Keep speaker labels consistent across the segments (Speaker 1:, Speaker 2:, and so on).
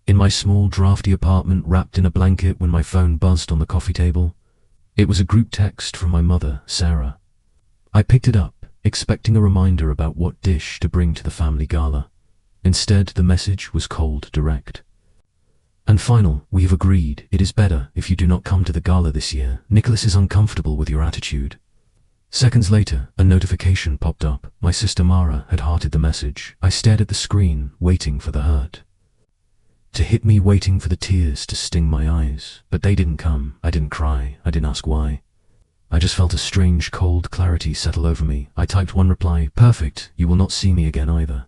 Speaker 1: in my small, drafty apartment wrapped in a blanket when my phone buzzed on the coffee table. It was a group text from my mother, Sarah. I picked it up, expecting a reminder about what dish to bring to the family gala. Instead, the message was cold, direct. And final, we have agreed, it is better if you do not come to the gala this year. Nicholas is uncomfortable with your attitude. Seconds later, a notification popped up. My sister Mara had hearted the message. I stared at the screen, waiting for the hurt to hit me, waiting for the tears to sting my eyes. But they didn't come. I didn't cry. I didn't ask why. I just felt a strange, cold clarity settle over me. I typed one reply, perfect, you will not see me again either.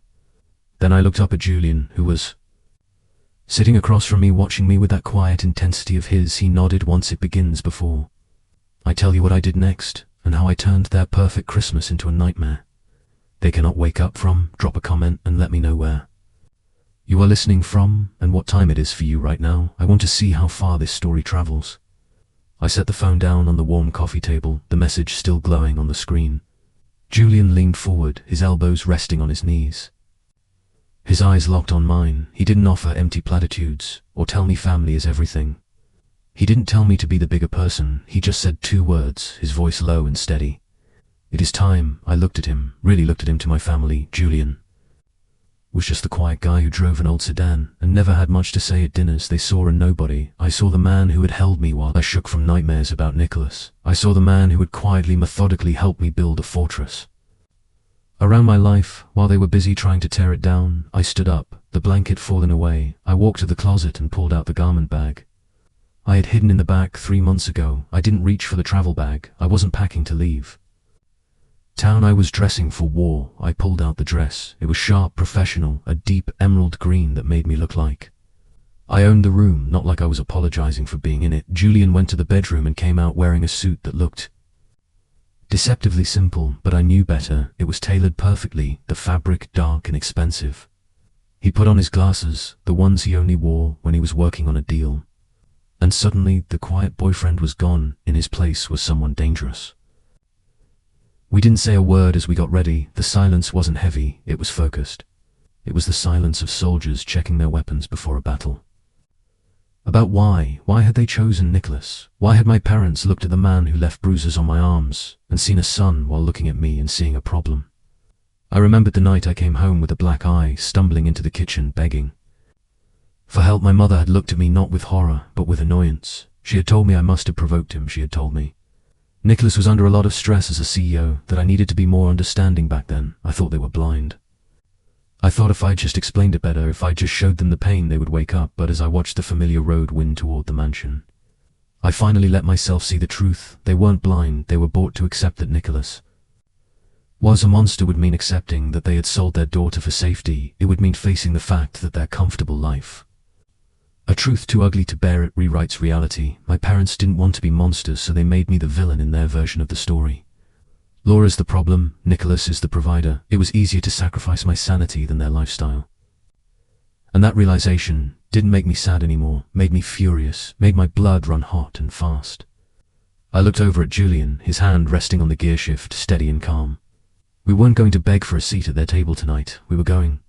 Speaker 1: Then I looked up at Julian, who was sitting across from me, watching me with that quiet intensity of his. He nodded. Once it begins before I tell you what I did next, and how I turned their perfect Christmas into a nightmare they cannot wake up from. Drop a comment and let me know where you are listening from and what time it is for you right now. I want to see how far this story travels. I set the phone down on the warm coffee table, the message still glowing on the screen. Julian leaned forward, his elbows resting on his knees. His eyes locked on mine. He didn't offer empty platitudes or tell me family is everything. He didn't tell me to be the bigger person. He just said two words, his voice low and steady. It is time. I looked at him, really looked at him. To my family, Julian was just the quiet guy who drove an old sedan and never had much to say at dinners. They saw a nobody. I saw the man who had held me while I shook from nightmares about Nicholas. I saw the man who had quietly, methodically helped me build a fortress around my life. While they were busy trying to tear it down, I stood up, the blanket fallen away. I walked to the closet and pulled out the garment bag I had hidden in the back 3 months ago. I didn't reach for the travel bag. I wasn't packing to leave town. I was dressing for war. I pulled out the dress. It was sharp, professional, a deep emerald green that made me look like I owned the room, not like I was apologizing for being in it. Julian went to the bedroom and came out wearing a suit that looked deceptively simple, but I knew better. It was tailored perfectly, the fabric dark and expensive. He put on his glasses, the ones he only wore when he was working on a deal. And suddenly, the quiet boyfriend was gone. In his place was someone dangerous. We didn't say a word as we got ready. The silence wasn't heavy, it was focused. It was the silence of soldiers checking their weapons before a battle. About why had they chosen Nicholas? Why had my parents looked at the man who left bruises on my arms and seen a son while looking at me and seeing a problem? I remembered the night I came home with a black eye, stumbling into the kitchen, begging for help. My mother had looked at me not with horror, but with annoyance. She had told me I must have provoked him. She had told me Nicholas was under a lot of stress as a CEO, that I needed to be more understanding back then. I thought they were blind. I thought if I just explained it better, if I just showed them the pain, they would wake up. But as I watched the familiar road wind toward the mansion, I finally let myself see the truth. They weren't blind. They were bought to accept that Nicholas was a monster. Would mean accepting that they had sold their daughter for safety. It would mean facing the fact that their comfortable life, a truth too ugly to bear, it rewrites reality. My parents didn't want to be monsters, so they made me the villain in their version of the story. Laura's the problem, Nicholas is the provider. It was easier to sacrifice my sanity than their lifestyle. And that realization didn't make me sad anymore, made me furious, made my blood run hot and fast. I looked over at Julian, his hand resting on the gear shift, steady and calm. We weren't going to beg for a seat at their table tonight. We were going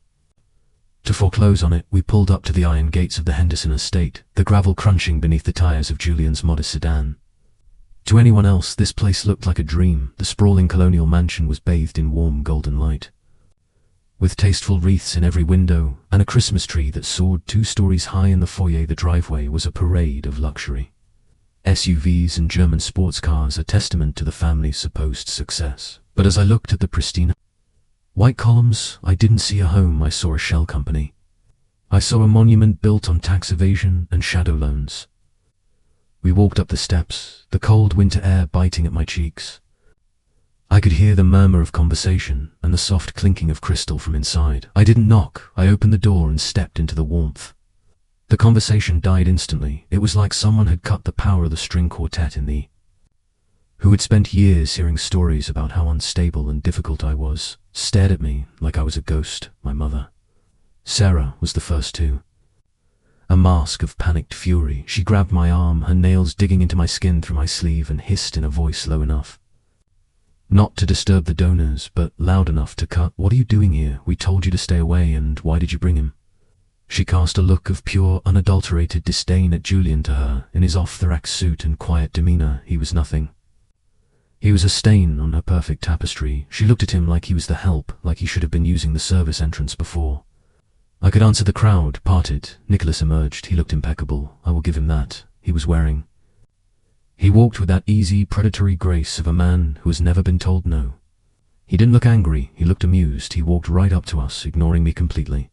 Speaker 1: to foreclose on it. We pulled up to the iron gates of the Henderson estate, the gravel crunching beneath the tires of Julian's modest sedan. To anyone else, this place looked like a dream. The sprawling colonial mansion was bathed in warm golden light, with tasteful wreaths in every window, and a Christmas tree that soared 2 stories high in the foyer. The driveway was a parade of luxury. SUVs and German sports cars, a testament to the family's supposed success. But as I looked at the pristine white columns, I didn't see a home. I saw a shell company. I saw a monument built on tax evasion and shadow loans. We walked up the steps, the cold winter air biting at my cheeks. I could hear the murmur of conversation and the soft clinking of crystal from inside. I didn't knock. I opened the door and stepped into the warmth. The conversation died instantly. It was like someone had cut the power of the string quartet in the who had spent years hearing stories about how unstable and difficult I was, stared at me like I was a ghost. My mother, Sarah, was the first to. A mask of panicked fury. She grabbed my arm, her nails digging into my skin through my sleeve, and hissed in a voice low enough not to disturb the donors, but loud enough to cut. What are you doing here? We told you to stay away, and why did you bring him? She cast a look of pure, unadulterated disdain at Julian. To her, in his off-the-rack suit and quiet demeanor, he was nothing. He was a stain on her perfect tapestry. She looked at him like he was the help, like he should have been using the service entrance before. I could answer. The crowd parted. Nicholas emerged. He looked impeccable. I will give him that. He walked with that easy, predatory grace of a man who has never been told no. He didn't look angry. He looked amused. He walked right up to us, ignoring me completely.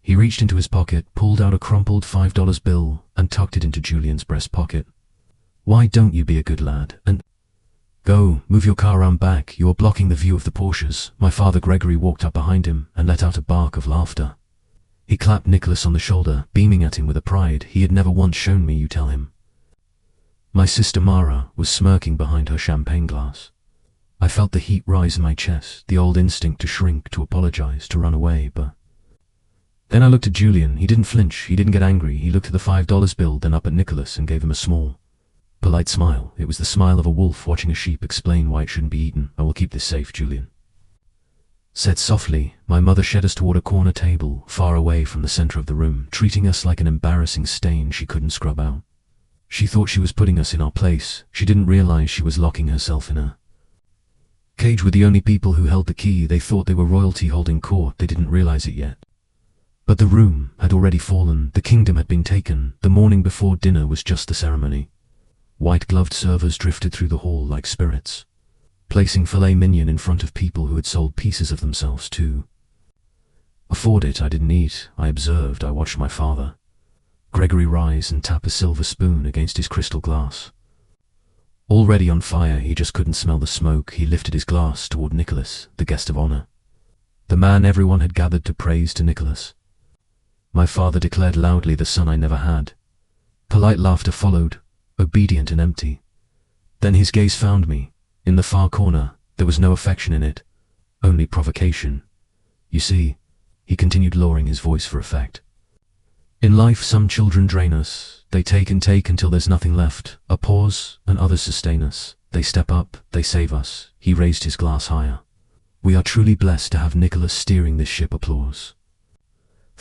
Speaker 1: He reached into his pocket, pulled out a crumpled $5 bill, and tucked it into Julian's breast pocket. "Why don't you be a good lad, and go, move your car around back. You are blocking the view of the Porsches." My father Gregory walked up behind him and let out a bark of laughter. He clapped Nicholas on the shoulder, beaming at him with a pride he had never once shown me, you tell him. My sister Mara was smirking behind her champagne glass. I felt the heat rise in my chest, the old instinct to shrink, to apologize, to run away, but... Then I looked at Julian. He didn't flinch, he didn't get angry. He looked at the $5 bill, then up at Nicholas and gave him a small, polite smile. It was the smile of a wolf watching a sheep explain why it shouldn't be eaten. "I will keep this safe," Julian said softly. My mother shed us toward a corner table, far away from the center of the room, treating us like an embarrassing stain she couldn't scrub out. She thought she was putting us in our place. She didn't realize she was locking herself in a cage with the only people who held the key. They thought they were royalty holding court. They didn't realize it yet. But the room had already fallen. The kingdom had been taken. The morning before dinner was just the ceremony. White-gloved servers drifted through the hall like spirits, placing filet mignon in front of people who had sold pieces of themselves to afford it. I didn't eat. I observed. I watched my father Gregory rise and tap a silver spoon against his crystal glass. Already on fire, he just couldn't smell the smoke. He lifted his glass toward Nicholas, the guest of honor, the man everyone had gathered to praise. To Nicholas, my father declared loudly, "The son I never had." Polite laughter followed, obedient and empty. Then his gaze found me. In the far corner, there was no affection in it, only provocation. "You see," he continued, lowering his voice for effect, "in life some children drain us. They take and take until there's nothing left. A pause, and others sustain us. They step up, they save us." He raised his glass higher. "We are truly blessed to have Nicholas steering this ship." Applause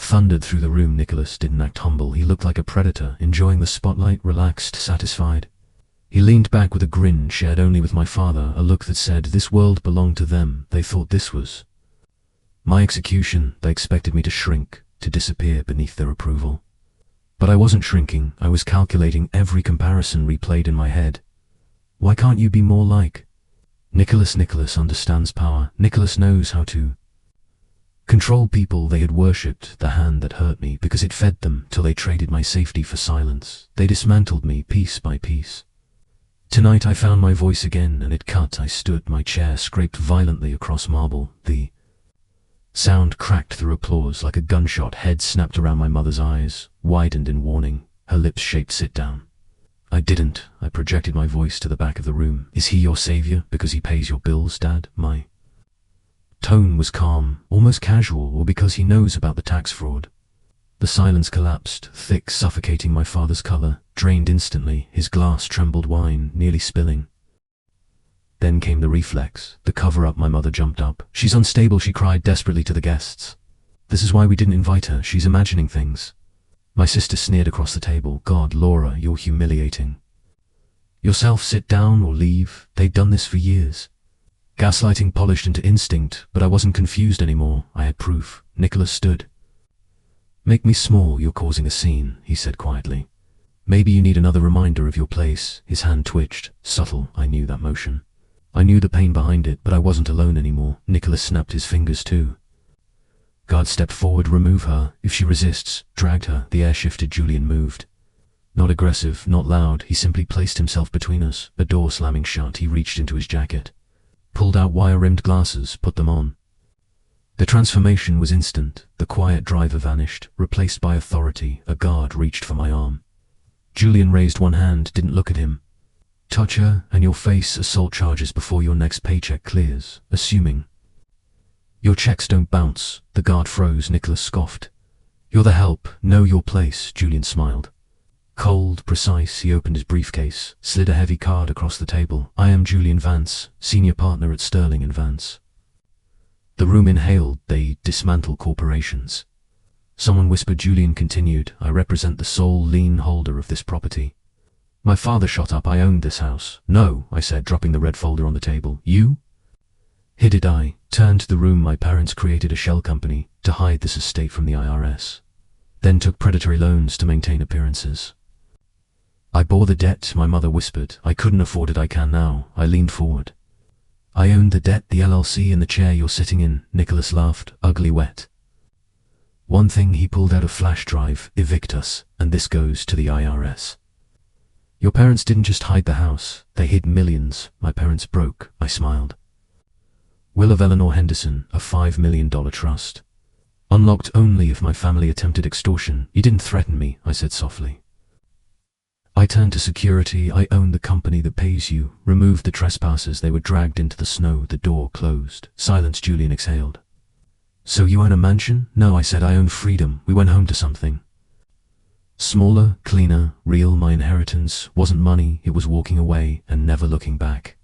Speaker 1: thundered through the room. Nicholas didn't act humble. He looked like a predator, enjoying the spotlight, relaxed, satisfied. He leaned back with a grin shared only with my father, a look that said this world belonged to them. They thought this was my execution. They expected me to shrink, to disappear beneath their approval. But I wasn't shrinking. I was calculating. Every comparison replayed in my head. Why can't you be more like Nicholas? Nicholas understands power. Nicholas knows how to control people. They had worshipped the hand that hurt me because it fed them till they traded my safety for silence. They dismantled me piece by piece. Tonight I found my voice again, and it cut. I stood. My chair scraped violently across marble. The sound cracked through applause like a gunshot. Head snapped around my mother's eyes, widened in warning. Her lips shaped sit down. I didn't. I projected my voice to the back of the room. "Is he your savior because he pays your bills, Dad?" My tone was calm, almost casual, or because he knows about the tax fraud. The silence collapsed, thick, suffocating. My father's color drained instantly. His glass trembled, wine nearly spilling. Then came the reflex, the cover-up. My mother jumped up. "She's unstable," she cried desperately to the guests. "This is why we didn't invite her. She's imagining things." My sister sneered across the table. "God, Laura, you're humiliating yourself. Sit down or leave. They'd done this for years." Gaslighting polished into instinct, but I wasn't confused anymore. I had proof. Nicholas stood. "Make me small. You're causing a scene," he said quietly. "Maybe you need another reminder of your place." His hand twitched. Subtle. I knew that motion. I knew the pain behind it, but I wasn't alone anymore. Nicholas snapped his fingers too. "Guard, step forward. Remove her. If she resists, drag her." The air shifted. Julian moved. Not aggressive, not loud. He simply placed himself between us. A door slamming shut, he reached into his jacket, pulled out wire-rimmed glasses, put them on. The transformation was instant. The quiet driver vanished, replaced by authority. A guard reached for my arm. Julian raised one hand, didn't look at him. "Touch her, and you'll face assault charges before your next paycheck clears, assuming your checks don't bounce." The guard froze. Nicholas scoffed. "You're the help. Know your place." Julian smiled. Cold, precise, he opened his briefcase, slid a heavy card across the table. "I am Julian Vance, senior partner at Sterling & Vance." The room inhaled. They dismantle corporations. Someone whispered. Julian continued, I represent the sole lien holder of this property. My father shot up. I owned this house. No, I said, dropping the red folder on the table. You? He did. I turned to the room. My parents created a shell company to hide this estate from the IRS, then took predatory loans to maintain appearances. I bore the debt, my mother whispered. I couldn't afford it. I can now. I leaned forward. I owned the debt, the LLC, and the chair you're sitting in. Nicholas laughed, ugly wet. One thing, he pulled out a flash drive. Evict us, and this goes to the IRS. Your parents didn't just hide the house, they hid millions. My parents broke. I smiled. Will of Eleanor Henderson, a $5 million trust. Unlocked only if my family attempted extortion. You didn't threaten me, I said softly. I turned to security. I own the company that pays you. Removed the trespassers. They were dragged into the snow. The door closed. Silence. Julian exhaled. So you own a mansion? No, I said, I own freedom. We went home to something smaller, cleaner, real. My inheritance wasn't money. It was walking away and never looking back.